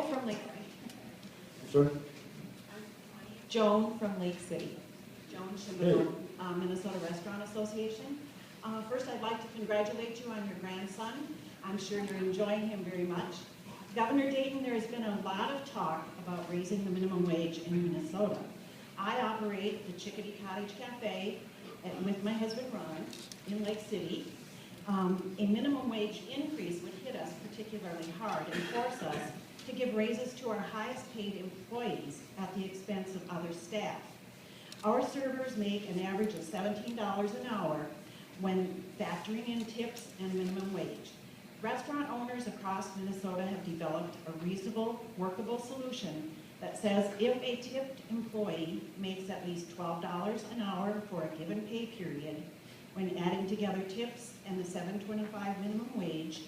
from Lake. Sir? Joan from Lake City. Joan Shimano, Minnesota Restaurant Association. First, I'd like to congratulate you on your grandson. I'm sure you're enjoying him very much. Governor Dayton, there has been a lot of talk about raising the minimum wage in Minnesota. I operate the Chickadee Cottage Cafe with my husband Ron in Lake City. A minimum wage increase would hit us particularly hard and force us to give raises to our highest paid employees at the expense of other staff. Our servers make an average of $17 an hour when factoring in tips and minimum wage. Restaurant owners across Minnesota have developed a reasonable, workable solution that says if a tipped employee makes at least $12 an hour for a given pay period, when adding together tips and the $7.25 minimum wage,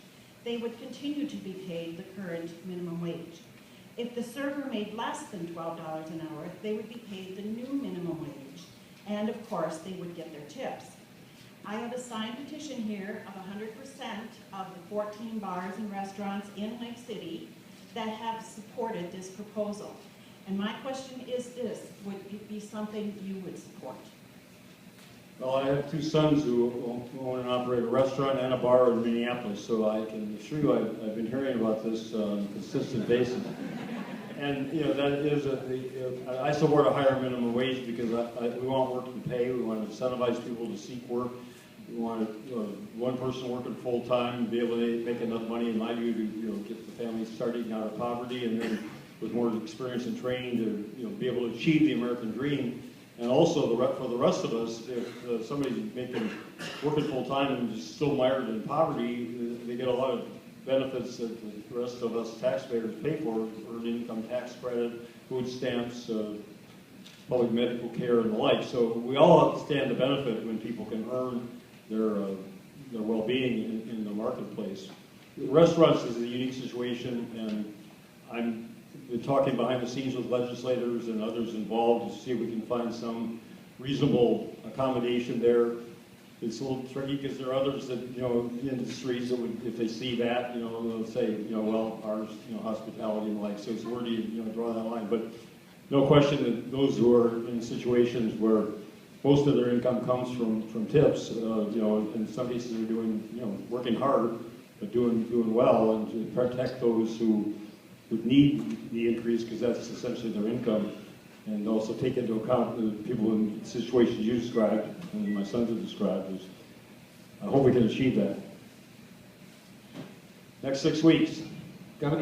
they would continue to be paid the current minimum wage. If the server made less than $12 an hour, they would be paid the new minimum wage, and of course, they would get their tips. I have a signed petition here of 100% of the 14 bars and restaurants in Lake City that have supported this proposal. And my question is this, would it be something you would support? Well, I have two sons who own and operate a restaurant and a bar in Minneapolis, so I can assure you I've been hearing about this on a consistent basis. And, you know, that is, I support a higher minimum wage because we want work and pay. We want to incentivize people to seek work. We want one person working full-time to be able to make enough money, in my view, to get the family starting out of poverty, and then with more experience and training to be able to achieve the American dream. And also, for the rest of us, if somebody's working full-time and is still mired in poverty, they get a lot of benefits that the rest of us taxpayers pay for: earned income tax credit, food stamps, public medical care, and the like. So we all stand to benefit when people can earn their well-being in the marketplace. Restaurants is a unique situation, and I'm been talking behind the scenes with legislators and others involved to see if we can find some reasonable accommodation there. It's a little tricky because there are others that, industries that would, if they see that, they'll say, well, ours, hospitality and the like. So it's where do you, draw that line? But no question that those who are in situations where most of their income comes from tips, in some cases they're doing, working hard, but doing well, and to protect those who would need the increase because that's essentially their income, and also take into account the people in situations you described and my sons have described. I hope we can achieve that. Next 6 weeks. Governor.